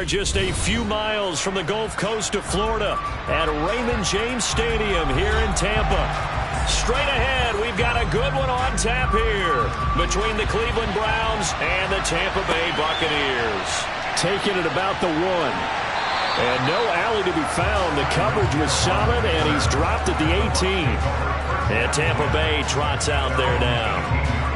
are just a few miles from the Gulf Coast of Florida at Raymond James Stadium here in Tampa. Straight ahead, we've got a good one on tap here between the Cleveland Browns and the Tampa Bay Buccaneers. Taking it about the 1. And no alley to be found. The coverage was solid, and he's dropped at the 18. And Tampa Bay trots out there now.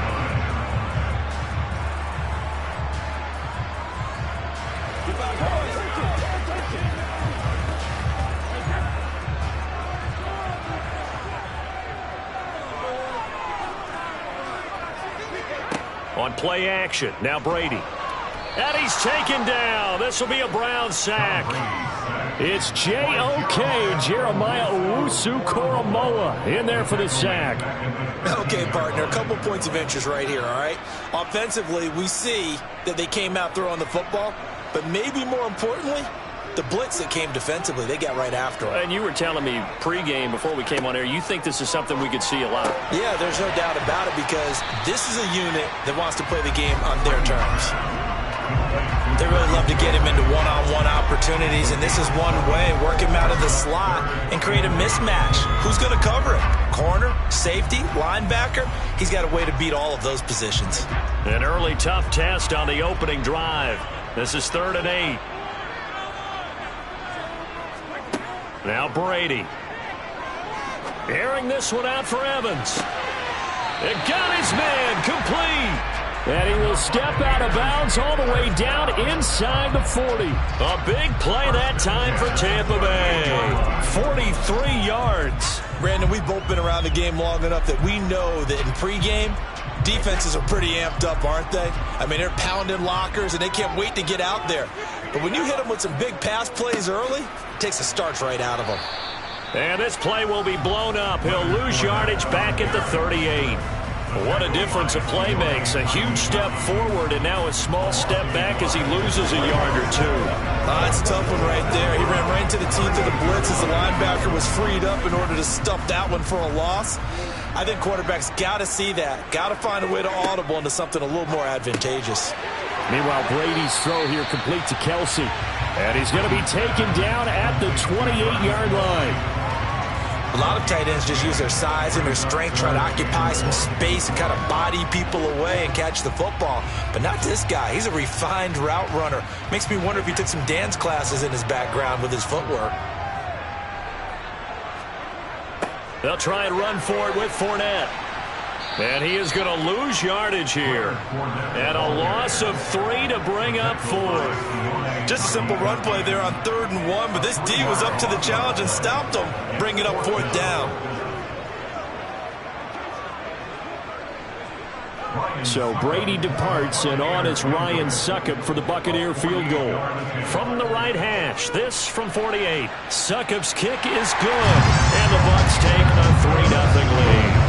On play action, now Brady. And he's taken down. This will be a Brown sack. It's J.O.K. Jeremiah Owusu-Koramoah in there for the sack. Okay, partner, a couple points of interest right here, all right? Offensively, we see that they came out throwing the football, but maybe more importantly, the blitz that came defensively, they got right after it. And you were telling me pregame before we came on air, you think this is something we could see a lot. Yeah, there's no doubt about it because this is a unit that wants to play the game on their terms. They really love to get him into one-on-one opportunities, and this is one way, work him out of the slot and create a mismatch. Who's going to cover him? Corner, safety, linebacker? He's got a way to beat all of those positions. An early tough test on the opening drive. This is 3rd and 8. Now Brady. Airing this one out for Evans. It got his man complete. And he will step out of bounds all the way down inside the 40. A big play that time for Tampa Bay. 43 yards. Brandon, we've both been around the game long enough that we know that in pregame, defenses are pretty amped up, aren't they? I mean, they're pounding lockers, and they can't wait to get out there. But when you hit them with some big pass plays early, it takes the starch right out of them. And this play will be blown up. He'll lose yardage back at the 38. What a difference a play makes. A huge step forward and now a small step back as he loses a yard or two. That's a tough one right there. He ran right into the teeth of the blitz as the linebacker was freed up in order to stuff that one for a loss. I think quarterbacks got to see that. Got to find a way to audible into something a little more advantageous. Meanwhile, Brady's throw here complete to Kelsey. And he's going to be taken down at the 28-yard line. A lot of tight ends just use their size and their strength, try to occupy some space and kind of body people away and catch the football. But not this guy. He's a refined route runner. Makes me wonder if he took some dance classes in his background with his footwork. They'll try and run for it with Fournette. And he is going to lose yardage here. And a loss of 3 to bring up 4. Just a simple run play there on 3rd and 1, but this D was up to the challenge and stopped him, bringing up 4th down. So Brady departs, and on is Ryan Succop for the Buccaneer field goal. From the right hash, this from 48. Succop's kick is good, and the Bucs take a 3-0 lead.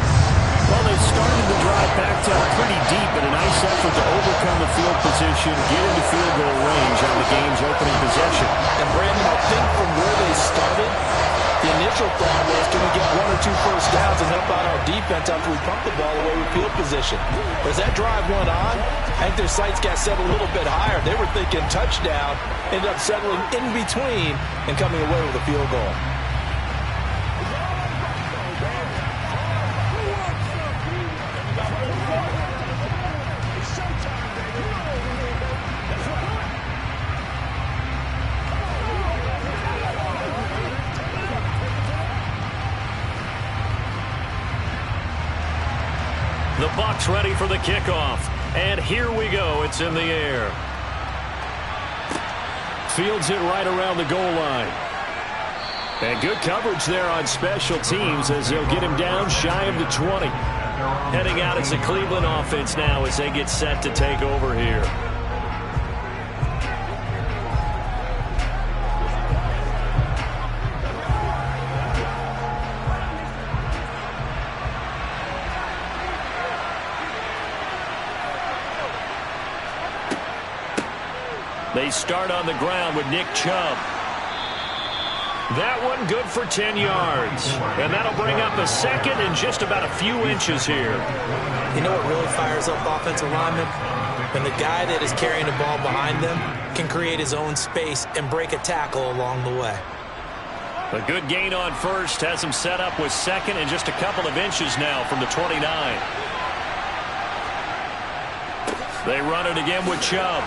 Well, they started the drive back down pretty deep in a nice effort to overcome the field position, get into field goal range on the game's opening possession. And Brandon, I think from where they started, the initial thought was, can we get 1 or 2 first downs and help out our defense after we pump the ball away with field position? But as that drive went on, I think their sights got set a little bit higher. They were thinking touchdown, ended up settling in between and coming away with a field goal. The Bucs ready for the kickoff. And here we go. It's in the air. Fields it right around the goal line. And good coverage there on special teams as they'll get him down shy of the 20. Heading out as the Cleveland offense now as they get set to take over here. They start on the ground with Nick Chubb. That one good for 10 yards. And that'll bring up a second and just about a few inches here. You know what really fires up offensive linemen? When the guy that is carrying the ball behind them can create his own space and break a tackle along the way. A good gain on first has him set up with second and just a couple of inches now from the 29. They run it again with Chubb.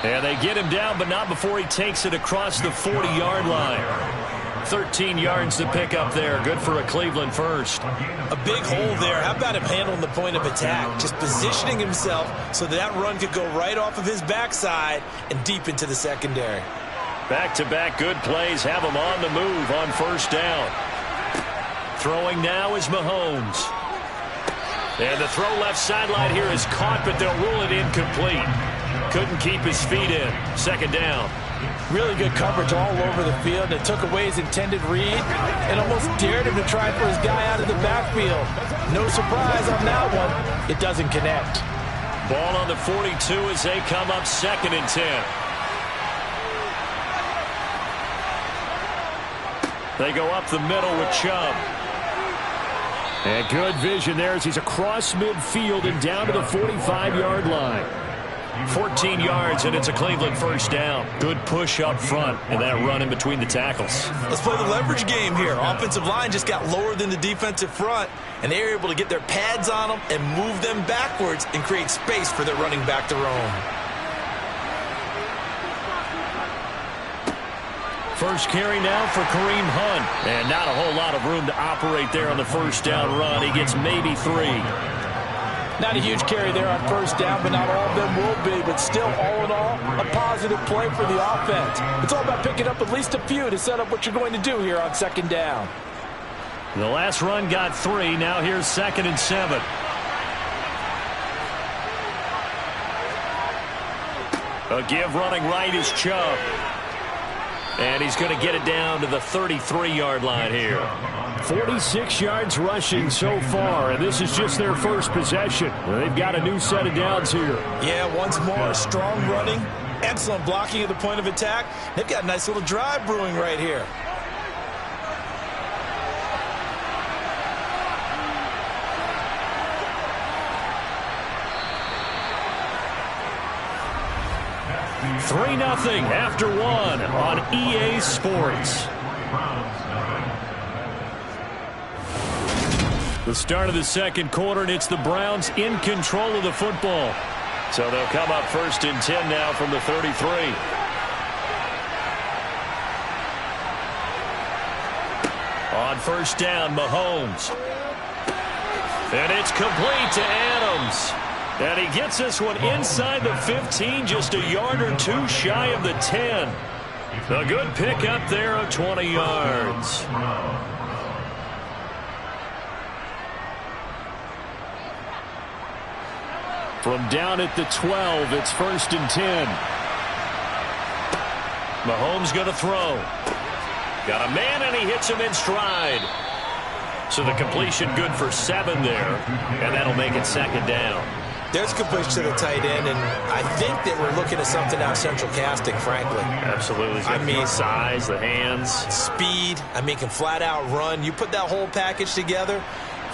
And they get him down, but not before he takes it across the 40-yard line. 13 yards to pick up there. Good for a Cleveland first. A big hole there. How about him handling the point of attack? Just positioning himself so that run could go right off of his backside and deep into the secondary. Back-to-back good plays have him on the move on first down. Throwing now is Mahomes. And the throw left sideline here is caught, but they'll rule it incomplete. Couldn't keep his feet in. Second down. Really good coverage all over the field. It took away his intended read and almost dared him to try for his guy out of the backfield. No surprise on that one. It doesn't connect. Ball on the 42 as they come up 2nd and 10. They go up the middle with Chubb. And good vision there as he's across midfield and down to the 45-yard line. 14 yards, and it's a Cleveland first down. Good push up front, and that run in between the tackles. Let's play the leverage game here. Offensive line just got lower than the defensive front, and they were able to get their pads on them and move them backwards and create space for their running back to roam. First carry now for Kareem Hunt. And not a whole lot of room to operate there on the first down run. He gets maybe 3. Not a huge carry there on first down, but not all of them will be. But still, all in all, a positive play for the offense. It's all about picking up at least a few to set up what you're going to do here on second down. The last run got 3. Now here's 2nd and 7. A give running right is Chubb. And he's going to get it down to the 33-yard line here. 46 yards rushing so far, and this is just their first possession. They've got a new set of downs here. Yeah, once more, strong running, excellent blocking at the point of attack. They've got a nice little drive brewing right here. Nothing after 1 on EA Sports. The start of the second quarter, and it's the Browns in control of the football. So they'll come up 1st and 10 now from the 33. On first down, Mahomes. And it's complete to Adams. And he gets this one inside the 15, just a yard or 2 shy of the 10. A good pickup there of 20 yards. From down at the 12, it's 1st and 10. Mahomes going to throw. Got a man, and he hits him in stride. So the completion good for 7 there, and that'll make it 2nd down. There's completion to the tight end, and I think that we're looking at something out central casting, frankly. Absolutely. I mean, size, the hands. Speed. I mean, can flat out run. You put that whole package together,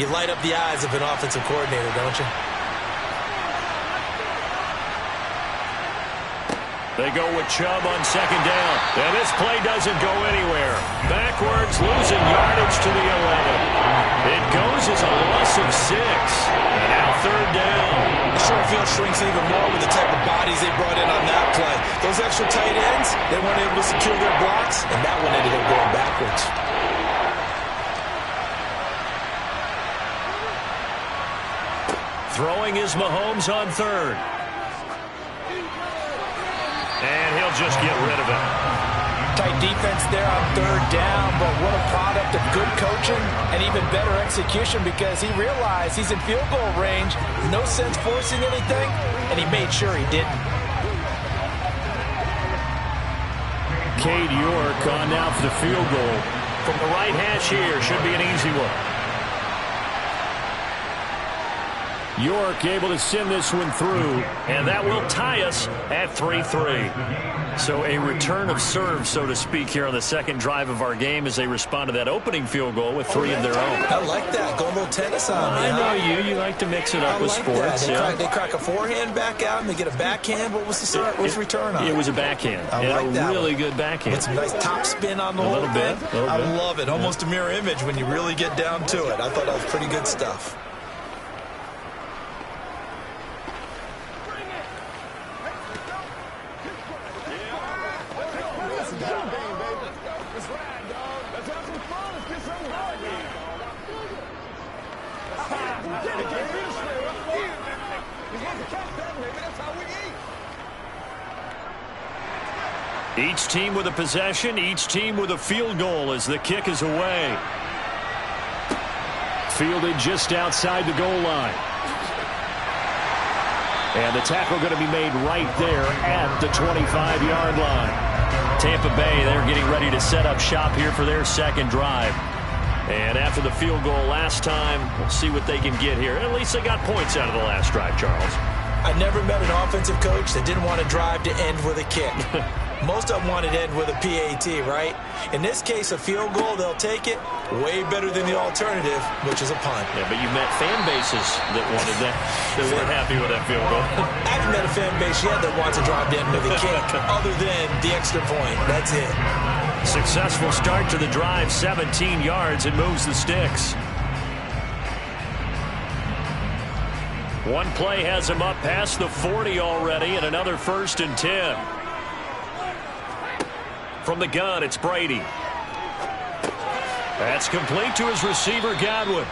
you light up the eyes of an offensive coordinator, don't you? They go with Chubb on 2nd down. And this play doesn't go anywhere. Backwards, losing yardage to the 11. It goes as a loss of 6. And now 3rd down. The short field shrinks even more with the type of bodies they brought in on that play. Those extra tight ends, they weren't able to secure their blocks, and that one ended up going backwards. Throwing is Mahomes on 3rd. And he'll just get rid of it. Tight defense there on 3rd down, but what a product of good coaching and even better execution, because he realized he's in field goal range. No sense forcing anything, and he made sure he didn't. Cade York on now for the field goal. From the right hash here, should be an easy one. York able to send this one through, and that will tie us at 3-3. So a return of serve, so to speak, here on the second drive of our game as they respond to that opening field goal with 3 of their own. I like that. Go a little tennis on me. I know you like to mix it up with sports. They crack a forehand back out and they get a backhand. What was the serve? What's return on? It was a backhand. I like that really good backhand. With some nice top spin on the whole thing. I love it. Almost a mirror image when you really get down to it. I thought that was pretty good stuff. Each team with a possession, each team with a field goal as the kick is away. Fielded just outside the goal line. And the tackle going to be made right there at the 25-yard line. Tampa Bay, they're getting ready to set up shop here for their second drive. And after the field goal last time, we'll see what they can get here. At least they got points out of the last drive, Charles. I never met an offensive coach that didn't want to drive to end with a kick. Most of them wanted to end with a PAT, right? In this case, a field goal, they'll take it. Way better than the alternative, which is a punt. Yeah, but you met fan bases that wanted that. They weren't happy with that field goal. I haven't met a fan base yet that wants to drive to end with a kick, other than the extra point. That's it. Successful start to the drive, 17 yards, and moves the sticks. One play has him up past the 40 already, and another 1st and 10. From the gun, it's Brady. That's complete to his receiver, Godwin.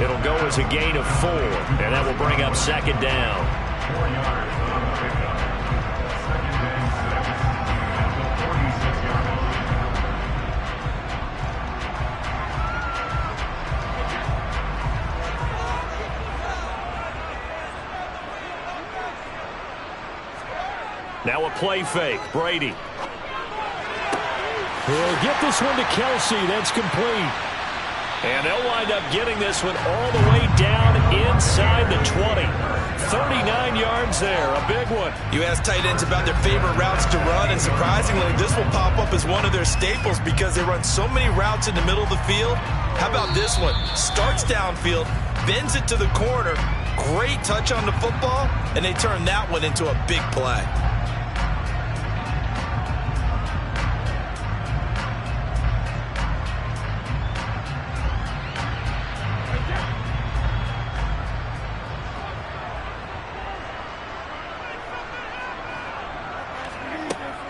It'll go as a gain of 4, and that will bring up 2nd down. Now a play fake, Brady. He'll get this one to Kelsey. That's complete. And they'll wind up getting this one all the way down inside the 20. 39 yards there, a big one. You ask tight ends about their favorite routes to run, and surprisingly, this will pop up as one of their staples because they run so many routes in the middle of the field. How about this one? Starts downfield, bends it to the corner, great touch on the football, and they turn that one into a big play.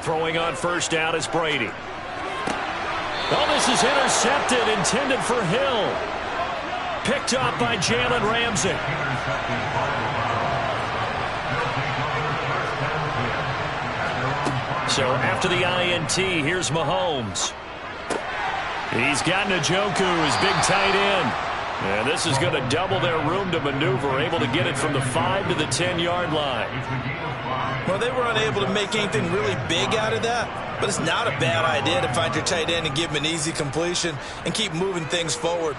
Throwing on 1st down is Brady. Oh, this is intercepted, intended for Hill. Picked up by Jalen Ramsey. So after the INT, here's Mahomes. He's got Njoku, his big tight end. And this is going to double their room to maneuver, able to get it from the 5 to the 10-yard line. Well, they were unable to make anything really big out of that, but it's not a bad idea to find your tight end and give him an easy completion and keep moving things forward.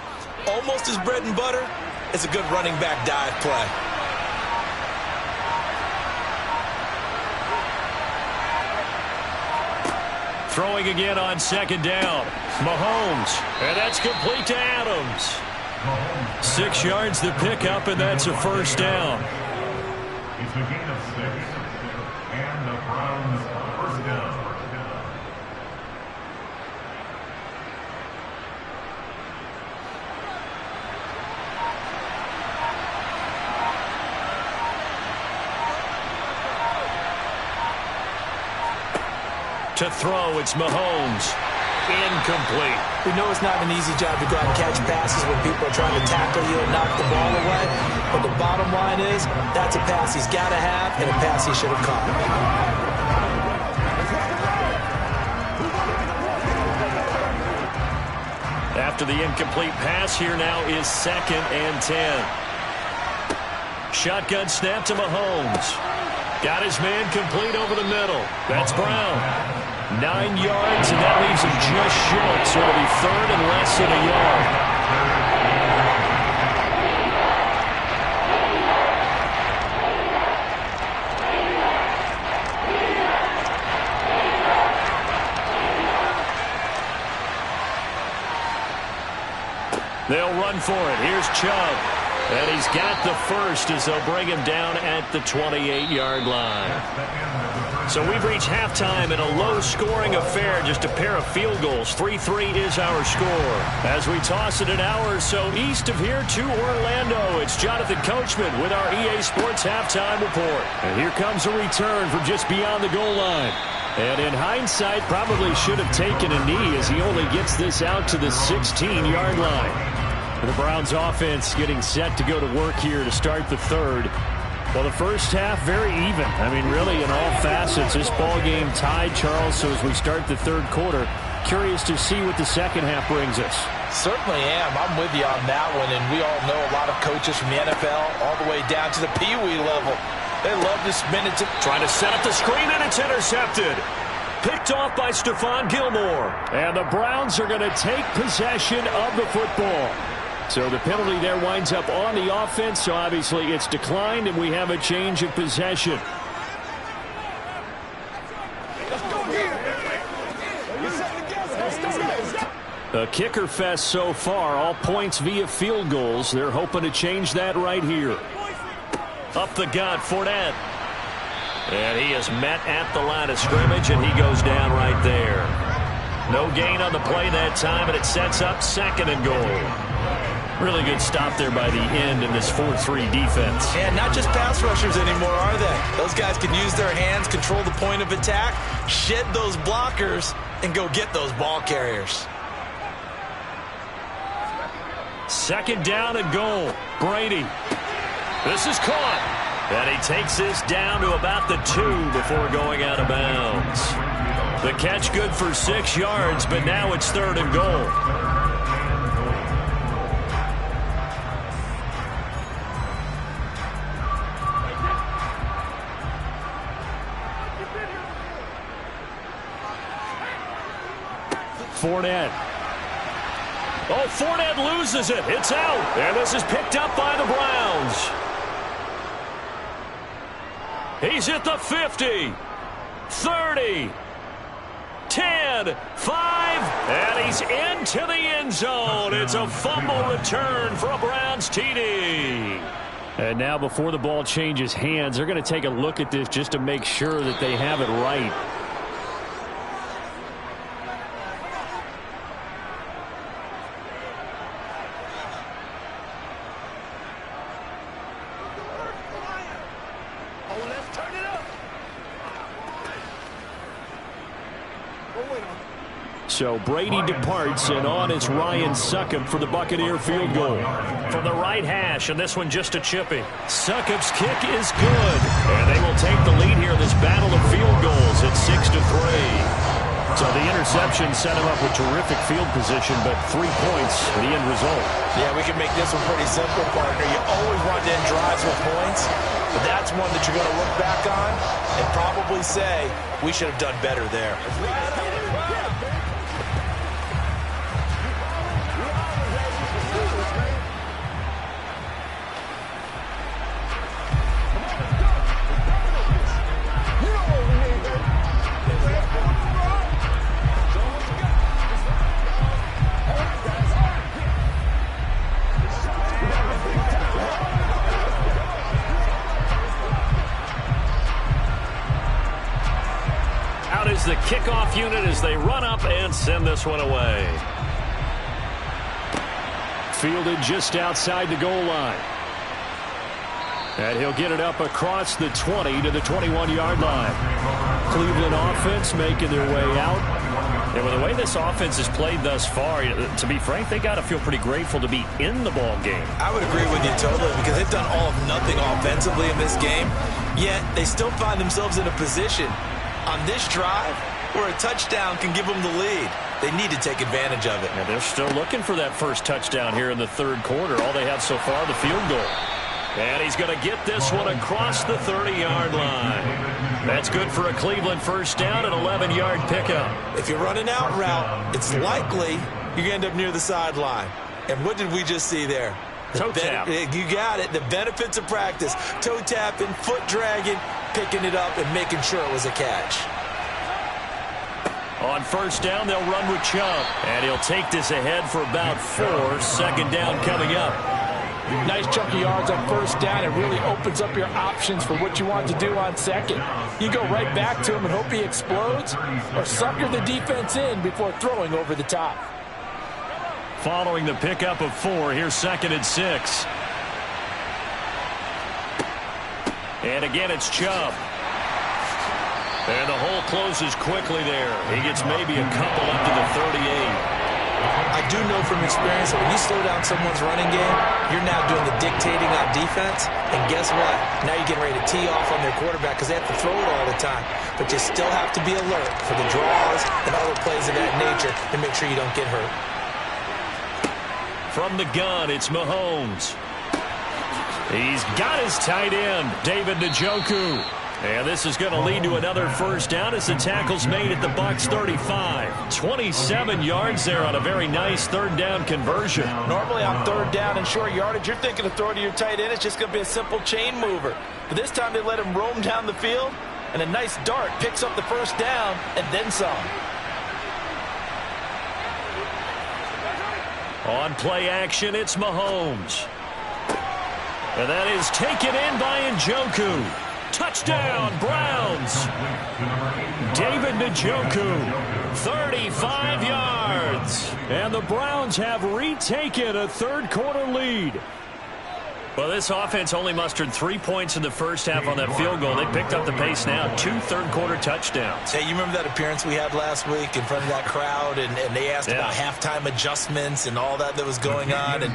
Almost as bread and butter, it's a good running back dive play. Throwing again on 2nd down. Mahomes, and that's complete to Adams. 6 yards to pick up, and that's a 1st down. It's a gain of 6, and the Browns 1st down. To throw, it's Mahomes. Incomplete. We know it's not an easy job to go out and catch passes when people are trying to tackle you and knock the ball away. But the bottom line is, that's a pass he's got to have and a pass he should have caught. After the incomplete pass, here now is 2nd and 10. Shotgun snap to Mahomes. Got his man complete over the middle. That's Brown. 9 yards, and that leaves him just short, so it'll be 3rd and less than a yard. run for it. Here's Chubb. And he's got the first as they'll bring him down at the 28-yard line. So we've reached halftime in a low-scoring affair, just a pair of field goals. 3-3 is our score. As we toss it an hour or so east of here to Orlando, it's Jonathan Coachman with our EA Sports Halftime Report. And here comes a return from just beyond the goal line. And in hindsight, probably should have taken a knee as he only gets this out to the 16-yard line. The Browns offense getting set to go to work here to start the third. Well, the first half, very even. I mean, really, in all facets, this ball game tied, Charles. So as we start the third quarter, curious to see what the second half brings us. Certainly am. I'm with you on that one. And we all know a lot of coaches from the NFL all the way down to the Pee-wee level. They love to spin it to... Trying to set up the screen, and it's intercepted. Picked off by Stephon Gilmore. And the Browns are going to take possession of the football. So the penalty there winds up on the offense, so obviously it's declined, and we have a change of possession. A kicker fest so far, all points via field goals. They're hoping to change that right here. Up the gut, Fournette. And he is met at the line of scrimmage, and he goes down right there. No gain on the play that time, and it sets up second and goal. Really good stop there by the end in this 4-3 defense. And not just pass rushers anymore, are they? Those guys can use their hands, control the point of attack, shed those blockers, and go get those ball carriers. Second down and goal. Brady. This is caught. And he takes this down to about the 2 before going out of bounds. The catch good for 6 yards, but now it's third and goal. Fournette. Oh, Fournette loses it. It's out. And this is picked up by the Browns. He's at the 50, 30, 10, 5, and he's into the end zone. It's a fumble return for a Browns TD. And now before the ball changes hands, they're going to take a look at this just to make sure that they have it right. So Brady departs, and on is Ryan Succop for the Buccaneer field goal. From the right hash, and this one just a chippy. Succop's kick is good. And they will take the lead here in this battle of field goals at 6-3. So the interception set him up with terrific field position, but 3 points, the end result. Yeah, we can make this one pretty simple, partner. You always want to end drives with points, but that's one that you're going to look back on and probably say, we should have done better there. The kickoff unit as they run up and send this one away. Fielded just outside the goal line. And he'll get it up across the 20 to the 21-yard line. Cleveland offense making their way out. And with the way this offense has played thus far, to be frank, they got to feel pretty grateful to be in the ball game. I would agree with you totally because they've done all of nothing offensively in this game, yet they still find themselves in a position on this drive where a touchdown can give them the lead. They need to take advantage of it. And they're still looking for that first touchdown here in the third quarter. All they have so far, the field goal. And he's going to get this one across the 30-yard line. That's good for a Cleveland first down, an 11-yard pickup. If you're running out route, it's likely you're going to end up near the sideline. And what did we just see there? Toe tap. You got it. The benefits of practice. Toe tapping, foot dragging, picking it up, and making sure it was a catch. On first down, they'll run with Chubb. And he'll take this ahead for about 4. Second down coming up. Nice chunk of yards on first down. It really opens up your options for what you want to do on second. You go right back to him and hope he explodes, or sucker the defense in before throwing over the top. Following the pickup of 4, here's 2nd and 6. And again, it's Chubb. And the hole closes quickly there. He gets maybe a couple up to the 38. I do know from experience that when you slow down someone's running game, you're now doing the dictating on defense. And guess what? Now you're getting ready to tee off on their quarterback because they have to throw it all the time. But you still have to be alert for the draws and other plays of that nature to make sure you don't get hurt. From the gun, it's Mahomes. He's got his tight end, David Njoku. And this is going to lead to another first down as the tackle's made at the Bucs 35. 27 yards there on a very nice third down conversion. Normally on third down and short yardage, you're thinking of throwing to your tight end. It's just going to be a simple chain mover. But this time they let him roam down the field, and a nice dart picks up the first down and then some. On play action, it's Mahomes. And that is taken in by Njoku. Touchdown, Browns. David Njoku, 35 yards. And the Browns have retaken a third-quarter lead. Well, this offense only mustered 3 points in the first half on that field goal. They picked up the pace now, 2 third-quarter touchdowns. Hey, you remember that appearance we had last week in front of that crowd, and they asked about halftime adjustments and all that was going on. And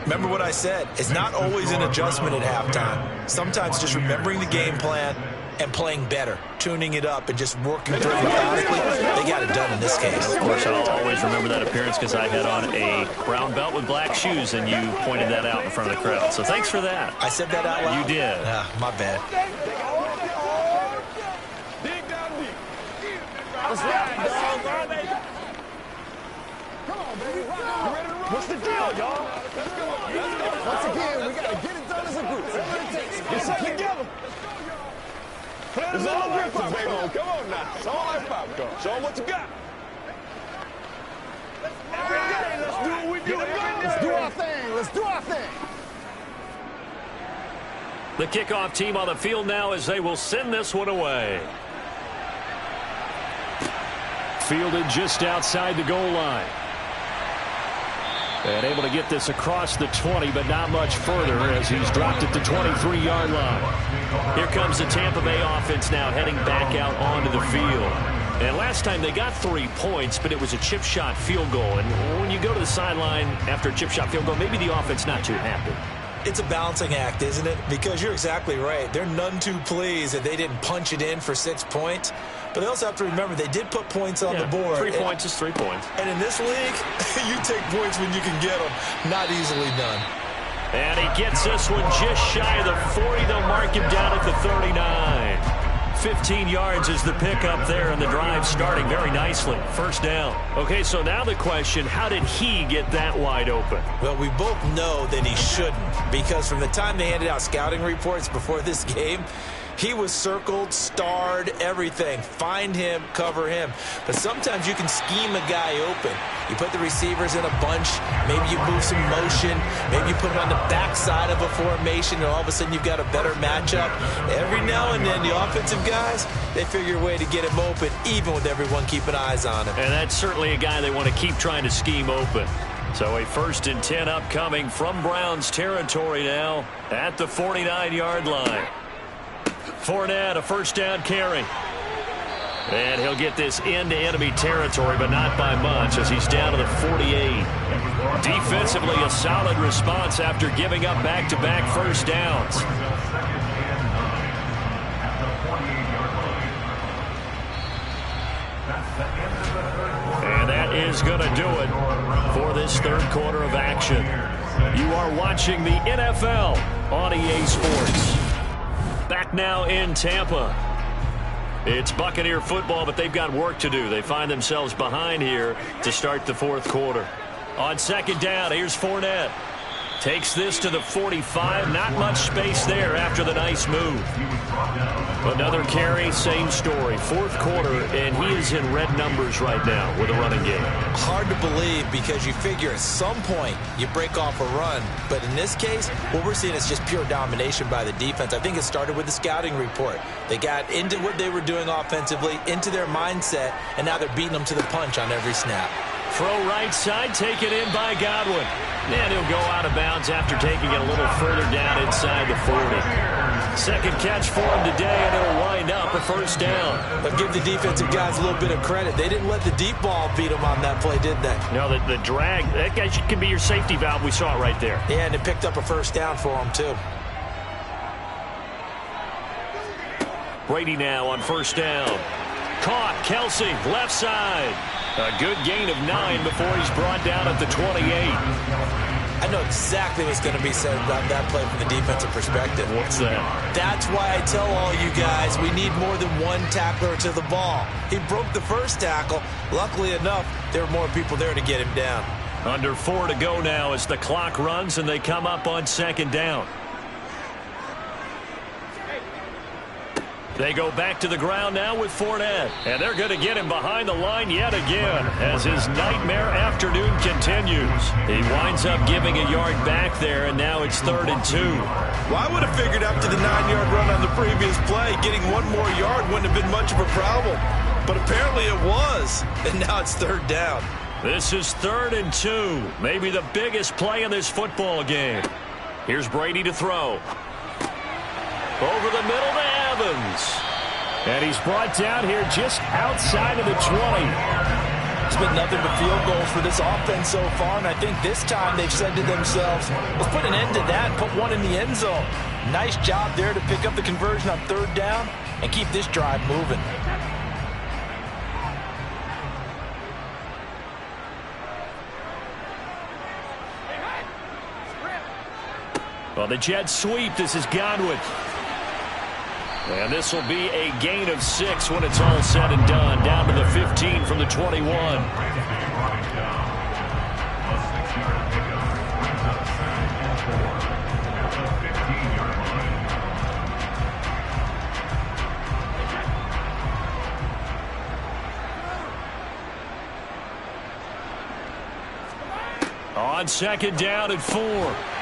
remember what I said, it's not always an adjustment at halftime. Sometimes just remembering the game plan and playing better, tuning it up and just working through it methodically. They got it done in this case. Of course, I'll always remember that appearance because I had on a brown belt with black shoes, and you pointed that out in front of the crowd. So thanks for that. I said that out loud? You did. My bad. What's the deal, y'all? Once again, we got to get it done as a group. Get something together. It's all grip up, baby. Come on now. It's all that popcorn. Show them what you got. Let's do what we do. Let's do our thing. Let's do our thing. The kickoff team on the field now as they will send this one away. Fielded just outside the goal line. And able to get this across the 20, but not much further as he's dropped at the 23-yard line. Here comes the Tampa Bay offense now heading back out onto the field. And last time they got 3 points, but it was a chip shot field goal. And when you go to the sideline after a chip shot field goal, maybe the offense not too happy. It's a balancing act, isn't it? Because you're exactly right. They're none too pleased that they didn't punch it in for 6 points. But they also have to remember they did put points on the board. 3 points is 3 points. And in this league, you take points when you can get them. Not easily done. And he gets this one just shy of the 40. They'll mark him down at the 39. 15 yards is the pickup there, and the drive starting very nicely. First down. Okay, so now the question, how did he get that wide open? Well, we both know that he shouldn't, because from the time they handed out scouting reports before this game, he was circled, starred, everything. Find him, cover him. But sometimes you can scheme a guy open. You put the receivers in a bunch. Maybe you move some motion. Maybe you put him on the backside of a formation, and all of a sudden you've got a better matchup. Every now and then, the offensive guys, they figure a way to get him open, even with everyone keeping eyes on him. And that's certainly a guy they want to keep trying to scheme open. So a 1st and 10 upcoming from Browns territory now at the 49-yard line. Fournette, a first down carry. And he'll get this into enemy territory, but not by much as he's down to the 48. Defensively, a solid response after giving up back-to-back first downs. And that is going to do it for this third quarter of action. You are watching the NFL on EA Sports. Back now in Tampa. It's Buccaneer football, but they've got work to do. They find themselves behind here to start the fourth quarter. On second down, here's Fournette. Takes this to the 45. Not much space there after the nice move. Another carry, same story. Fourth quarter, and he is in red numbers right now with a running game. Hard to believe because you figure at some point you break off a run. But in this case, what we're seeing is just pure domination by the defense. I think it started with the scouting report. They got into what they were doing offensively, into their mindset, and now they're beating them to the punch on every snap. Throw right side, taken in by Godwin. And he'll go out of bounds after taking it a little further down inside the 40. Second catch for him today, and it'll wind up a first down. But give the defensive guys a little bit of credit. They didn't let the deep ball beat them on that play, did they? No, the drag, that guy can be your safety valve. We saw it right there. Yeah, and it picked up a first down for them, too. Brady now on first down. Caught, Kelsey, left side. A good gain of 9 before he's brought down at the 28. I know exactly what's going to be said about that play from the defensive perspective. What's that? That's why I tell all you guys we need more than one tackler to the ball. He broke the first tackle. Luckily enough, there were more people there to get him down. Under 4 to go now as the clock runs and they come up on second down. They go back to the ground now with Fournette. And they're going to get him behind the line yet again as his nightmare afternoon continues. He winds up giving a yard back there, and now it's 3rd and 2. Well, I would have figured after the 9-yard run on the previous play, getting one more yard wouldn't have been much of a problem. But apparently it was, and now it's 3rd down. This is 3rd and 2. Maybe the biggest play in this football game. Here's Brady to throw. Over the middle to Evans. And he's brought down here just outside of the 20. It's been nothing but field goals for this offense so far, and I think this time they've said to themselves, let's put an end to that and put one in the end zone. Nice job there to pick up the conversion on 3rd down and keep this drive moving. Well, the jet sweep. This is Godwin. And this will be a gain of 6 when it's all said and done. Down to the 15 from the 21. On second down at 4.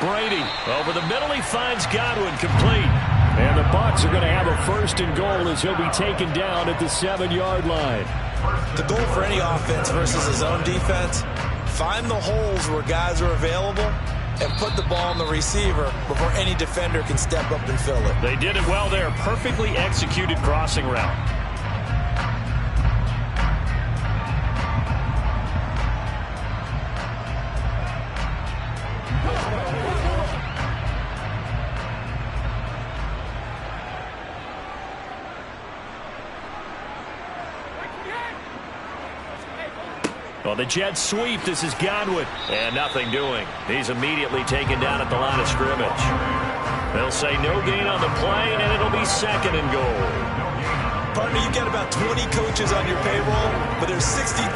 Brady over the middle. He finds Godwin complete. And the Bucs are going to have a 1st and goal as he'll be taken down at the 7-yard line. The goal for any offense versus his own defense, find the holes where guys are available and put the ball on the receiver before any defender can step up and fill it. They did it well there. Perfectly executed crossing route. Well, the jet sweep. This is Godwin. And nothing doing. He's immediately taken down at the line of scrimmage. They'll say no gain on the play, and it'll be 2nd and goal. Partner, you've got about 20 coaches on your payroll, but there's 60,000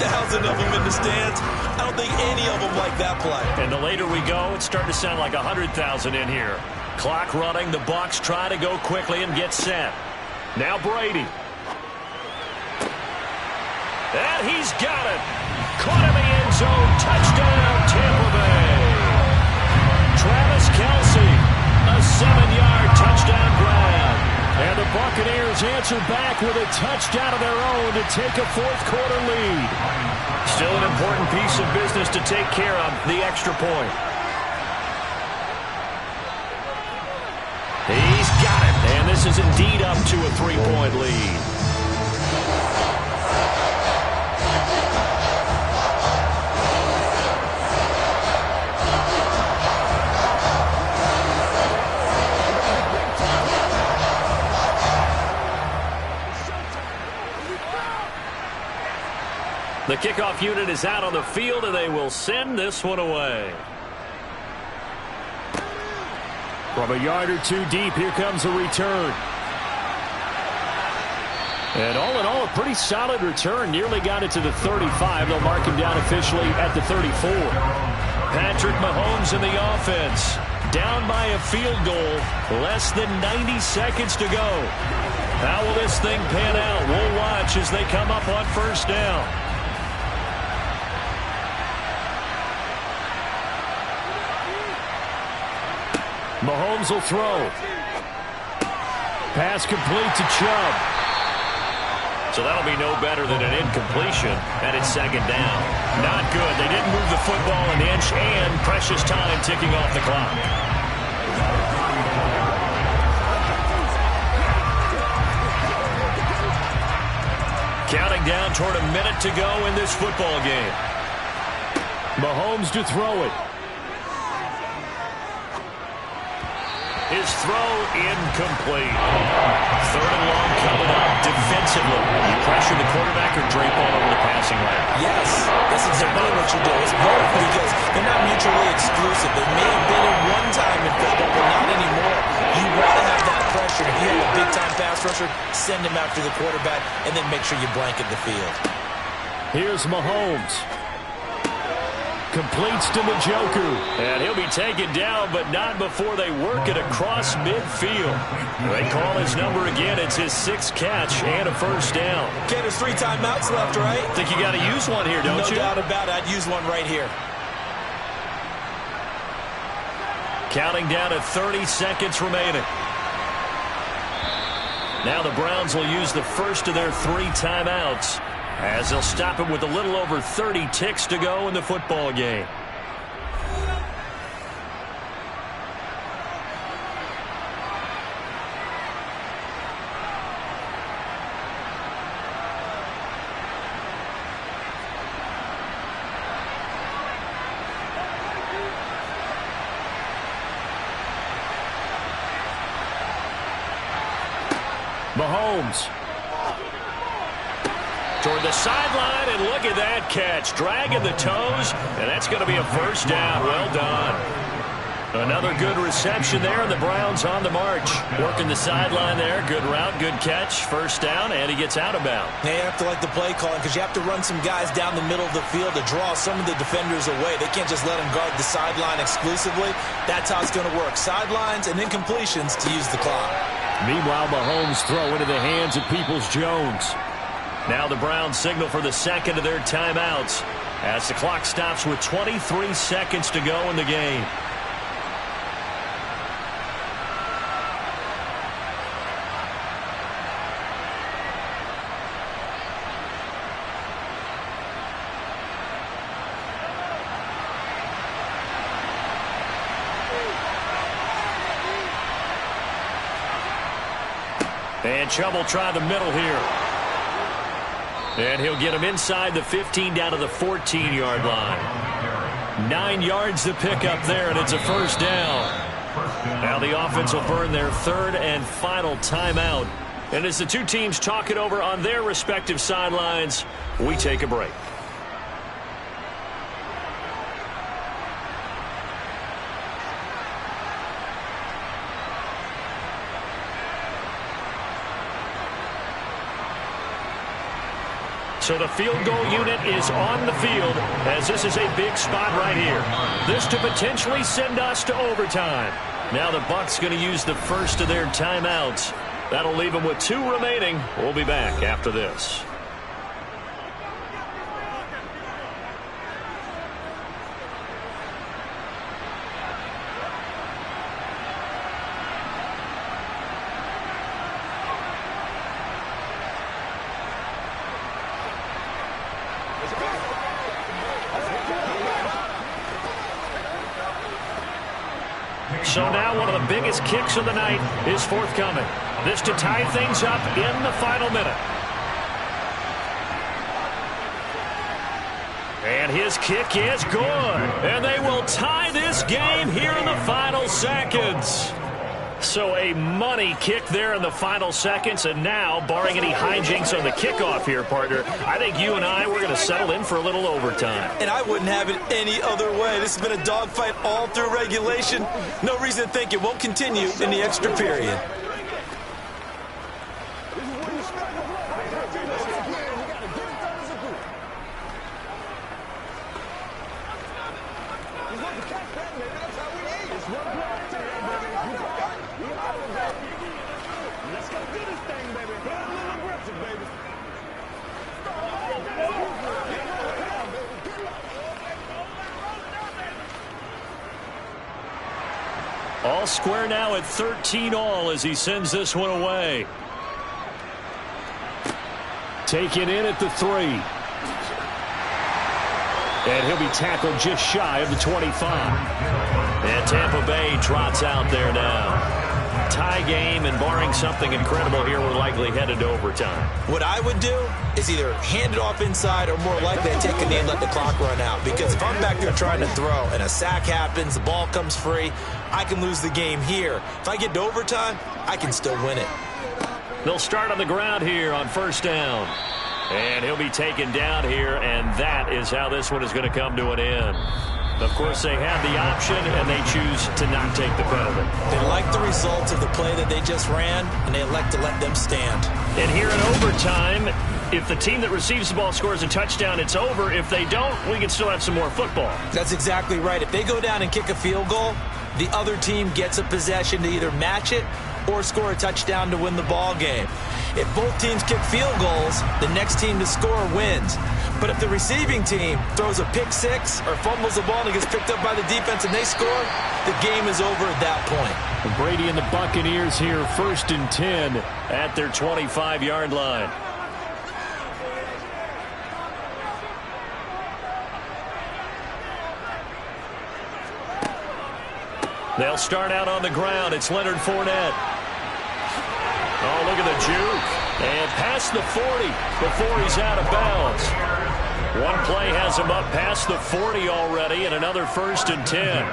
of them in the stands. I don't think any of them like that play. And the later we go, it's starting to sound like 100,000 in here. Clock running. The Bucs try to go quickly and get set. Now Brady. And he's got it. Caught in the end zone. Touchdown, Tampa Bay. Travis Kelsey, a 7-yard touchdown grab. And the Buccaneers answer back with a touchdown of their own to take a 4th quarter lead. Still an important piece of business to take care of, the extra point. He's got it. And this is indeed up to a 3-point lead. The kickoff unit is out on the field, and they will send this one away. From a yard or 2 deep, here comes a return. And all in all, a pretty solid return. Nearly got it to the 35. They'll mark him down officially at the 34. Patrick Mahomes in the offense. Down by a field goal. Less than 90 seconds to go. How will this thing pan out? We'll watch as they come up on first down. Mahomes will throw. Pass complete to Chubb. So that'll be no better than an incompletion, and it's second down. Not good. They didn't move the football an inch, and precious time ticking off the clock. Counting down toward a minute to go in this football game. Mahomes to throw it. His throw incomplete. Third and long coming up defensively. You pressure the quarterback or drape all over the passing lane? Yes, that's exactly what you do. It's both because they're not mutually exclusive. They may have been at one time in football, but not anymore. You want to have that pressure. If you have a big-time pass rusher, send him after the quarterback, and then make sure you blanket the field. Here's Mahomes. Completes to Njoku. And he'll be taken down, but not before they work it across midfield. They call his number again. It's his sixth catch and a first down. Okay, there's 3 timeouts left, right? Think you got to use one here, don't you? No doubt about it. I'd use one right here. Counting down to 30 seconds remaining. Now the Browns will use the first of their 3 timeouts, as they'll stop it with a little over 30 ticks to go in the football game. Mahomes. Toward the sideline, and look at that catch. Dragging the toes, and that's going to be a first down. Well done. Another good reception there, and the Browns on the march. Working the sideline there. Good route, good catch. First down, and he gets out of bounds. They have to like the play calling because you have to run some guys down the middle of the field to draw some of the defenders away. They can't just let them guard the sideline exclusively. That's how it's going to work. Sidelines and incompletions to use the clock. Meanwhile, Mahomes throw into the hands of Peoples-Jones. Now the Browns signal for the second of their timeouts as the clock stops with 23 seconds to go in the game. And Chubb will try the middle here. And he'll get him inside the 15 down to the 14-yard line. 9 yards to pick up there, and it's a first down. Now the offense will burn their third and final timeout. And as the two teams talk it over on their respective sidelines, we take a break. So the field goal unit is on the field, as this is a big spot right here. This to potentially send us to overtime. Now the Bucs going to use the first of their timeouts. That'll leave them with 2 remaining. We'll be back after this. So now one of the biggest kicks of the night is forthcoming. This to tie things up in the final minute. And his kick is good. And they will tie this game here in the final seconds. So a money kick there in the final seconds. And now, barring any hijinks on the kickoff here, partner, I think you and I, we're going to settle in for a little overtime. And I wouldn't have it any other way. This has been a dogfight all through regulation. No reason to think it won't continue in the extra period. All square now at 13-all as he sends this one away. Taken in at the 3. And he'll be tackled just shy of the 25. And Tampa Bay trots out there now. Tie game, and barring something incredible here, we're likely headed to overtime. What I would do is either hand it off inside or more likely take a knee and let the clock run out. Because if I'm back there trying to throw and a sack happens, the ball comes free, I can lose the game here. If I get to overtime, I can still win it. They'll start on the ground here on first down. And he'll be taken down here, and that is how this one is going to come to an end. Of course, they had the option, and they choose to not take the penalty. They like the results of the play that they just ran, and they elect to let them stand. And here in overtime, if the team that receives the ball scores a touchdown, it's over. If they don't, we can still have some more football. That's exactly right. If they go down and kick a field goal, the other team gets a possession to either match it or score a touchdown to win the ball game. If both teams kick field goals, the next team to score wins. But if the receiving team throws a pick six or fumbles the ball and it gets picked up by the defense and they score, the game is over at that point. Brady and the Buccaneers here, 1st and 10 at their 25-yard line. They'll start out on the ground. It's Leonard Fournette. Oh, look at the juke. And past the 40 before he's out of bounds. One play has him up past the 40 already, and another 1st and 10.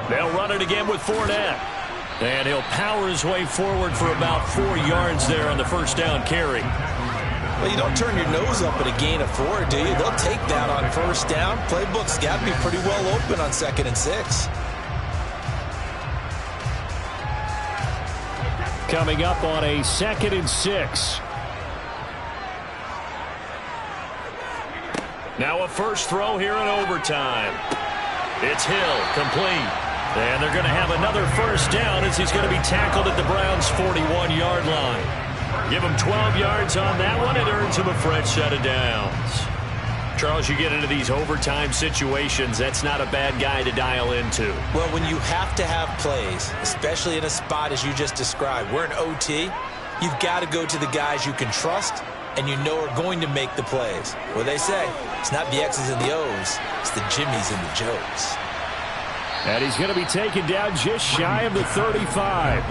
They'll run it again with Fournette. And he'll power his way forward for about 4 yards there on the first down carry. Well, you don't turn your nose up at a gain of 4, do you? They'll take that on first down. Playbook's got to be pretty well open on 2nd and 6. Coming up on a 2nd and 6. Now a first throw here in overtime. It's Hill, complete. And they're going to have another first down as he's going to be tackled at the Browns' 41-yard line. Give him 12 yards on that one. It earns him a fresh set of downs. Charles, you get into these overtime situations, that's not a bad guy to dial into. Well, when you have to have plays, especially in a spot as you just described, we're in OT, you've got to go to the guys you can trust and you know are going to make the plays. Well, they say, it's not the X's and the O's, it's the Jimmies and the Joes. And he's going to be taken down just shy of the 35.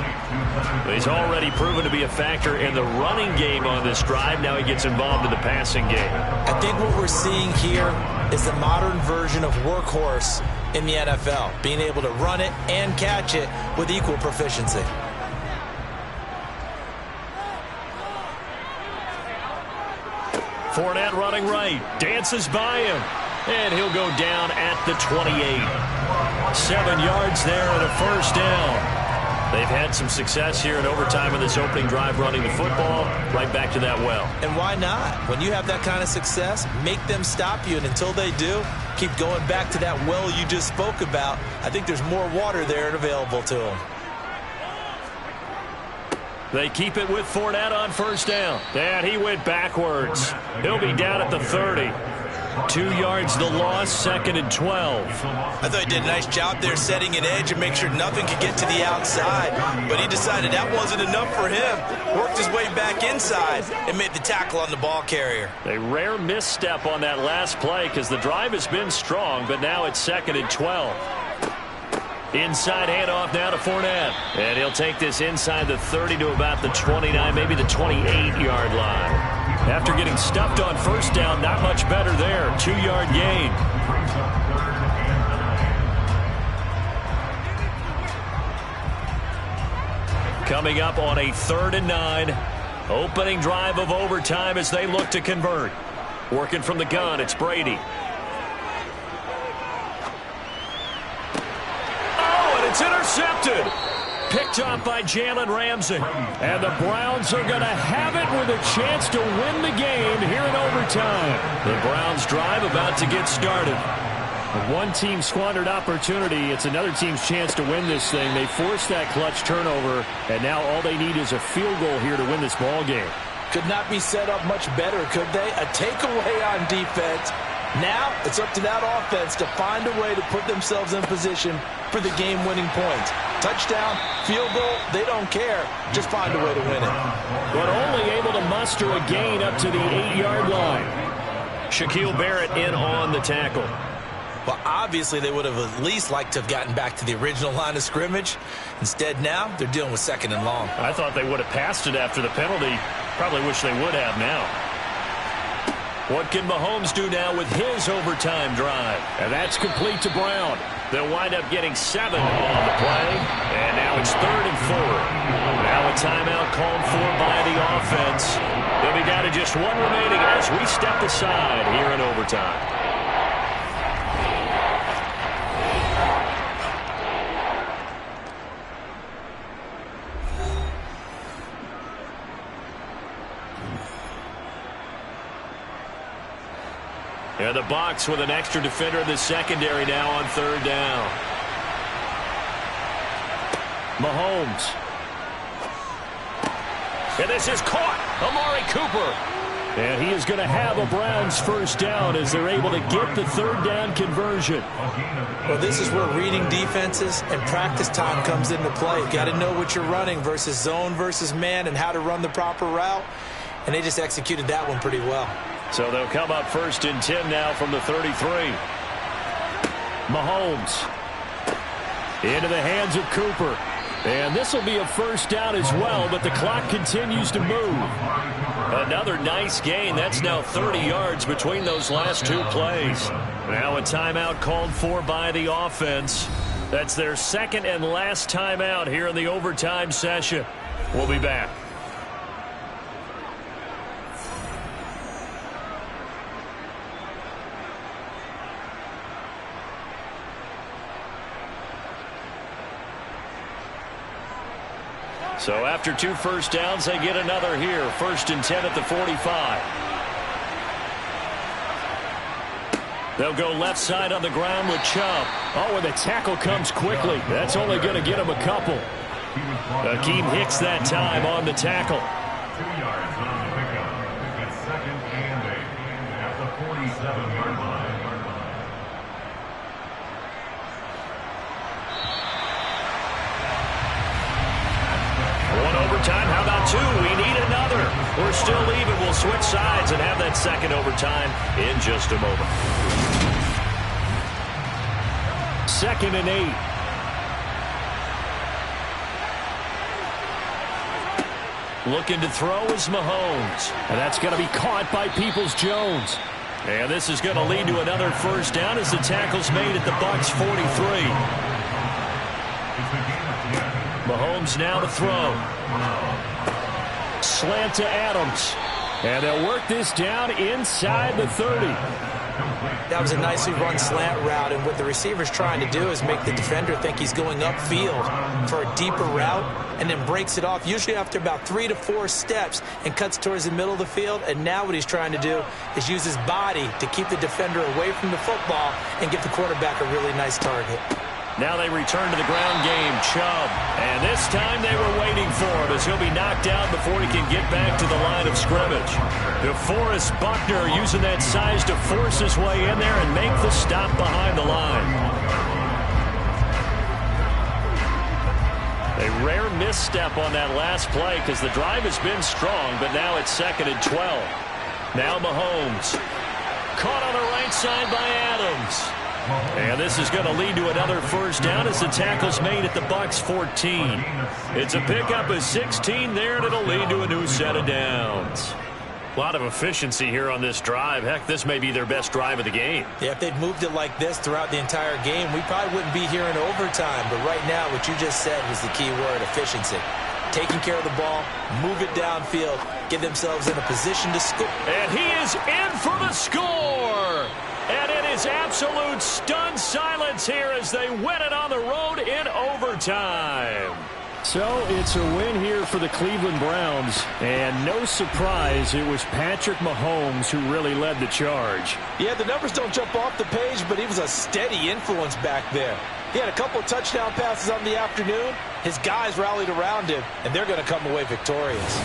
He's already proven to be a factor in the running game on this drive. Now he gets involved in the passing game. I think what we're seeing here is the modern version of workhorse in the NFL, being able to run it and catch it with equal proficiency. Fournette running right, dances by him, and he'll go down at the 28. 7 yards there and a first down. They've had some success here in overtime in this opening drive running the football. Right back to that well. And why not? When you have that kind of success, make them stop you. And until they do, keep going back to that well you just spoke about. I think there's more water there and available to them. They keep it with Fournette on first down. And he went backwards. He'll be down at the 30. 2 yards the loss, 2nd and 12. I thought he did a nice job there setting an edge and make sure nothing could get to the outside. But he decided that wasn't enough for him. Worked his way back inside and made the tackle on the ball carrier. A rare misstep on that last play because the drive has been strong, but now it's 2nd and 12. Inside handoff now to Fournette. And he'll take this inside the 30 to about the 29, maybe the 28-yard line. After getting stuffed on first down, not much better there. 2-yard gain. Coming up on a 3rd and 9. Opening drive of overtime as they look to convert. Working from the gun, it's Brady. Oh, and it's intercepted. Picked up by Jalen Ramsey. And the Browns are going to have it with a chance to win the game here in overtime. The Browns drive about to get started. When one team squandered opportunity, it's another team's chance to win this thing. They forced that clutch turnover, and now all they need is a field goal here to win this ball game. Could not be set up much better, could they? A takeaway on defense Now it's up to that offense to find a way to put themselves in position for the game-winning points. Touchdown, field goal, they don't care. Just find a way to win it. But only able to muster a gain up to the 8-yard line. Shaquille Barrett in on the tackle. Well, obviously they would have at least liked to have gotten back to the original line of scrimmage. Instead now, they're dealing with 2nd and long. I thought they would have passed it after the penalty. Probably wish they would have now. What can Mahomes do now with his overtime drive? And that's complete to Brown. They'll wind up getting 7 on the play. And now it's 3rd and 4. Now a timeout called for by the offense. They'll be down to just 1 remaining as we step aside here in overtime. And the box with an extra defender in the secondary now on 3rd down. Mahomes. And this is caught. Amari Cooper. And he is going to have a Browns first down as they're able to get the 3rd down conversion. Well, this is where reading defenses and practice time comes into play. You've got to know what you're running versus zone versus man and how to run the proper route. And they just executed that one pretty well. So they'll come up 1st and 10 now from the 33. Mahomes. Into the hands of Cooper. And this will be a first down as well, but the clock continues to move. Another nice gain. That's now 30 yards between those last 2 plays. Now a timeout called for by the offense. That's their 2nd and last timeout here in the overtime session. We'll be back. So after 2 first downs, they get another here. 1st and 10 at the 45. They'll go left side on the ground with Chubb. Oh, and the tackle comes quickly. That's only going to get him a couple. Akeem Hicks that time on the tackle. 2 yards on the pickup. It's 2nd and 8 at the 47-yard line. Overtime, how about 2? We need another. We're still even. We'll switch sides and have that 2nd overtime in just a moment. 2nd and 8. Looking to throw is Mahomes. And that's going to be caught by Peoples-Jones. And this is going to lead to another first down as the tackle's made at the Bucs 43. Mahomes now to throw. Slant to Adams. And they'll work this down inside the 30. That was a nicely run slant route, and what the receiver's trying to do is make the defender think he's going upfield for a deeper route and then breaks it off, usually after about 3 to 4 steps, and cuts towards the middle of the field. And now what he's trying to do is use his body to keep the defender away from the football and give the quarterback a really nice target. Now they return to the ground game. Chubb. And this time they were waiting for him as he'll be knocked down before he can get back to the line of scrimmage. DeForest Buckner using that size to force his way in there and make the stop behind the line. A rare misstep on that last play because the drive has been strong, but now it's 2nd and 12. Now Mahomes. Caught on the right side by Adams. And this is going to lead to another first down as the tackle's made at the Bucs 14. It's a pickup of 16 there, and it'll lead to a new set of downs. A lot of efficiency here on this drive. Heck, this may be their best drive of the game. Yeah, if they'd moved it like this throughout the entire game, we probably wouldn't be here in overtime. But right now, what you just said was the key word, efficiency. Taking care of the ball, move it downfield, get themselves in a position to score. And he is in for the score. And it is absolute stunned silence here as they win it on the road in overtime. So it's a win here for the Cleveland Browns. And no surprise, it was Patrick Mahomes who really led the charge. Yeah, the numbers don't jump off the page, but he was a steady influence back there. He had a couple of touchdown passes on the afternoon. His guys rallied around him, and they're going to come away victorious.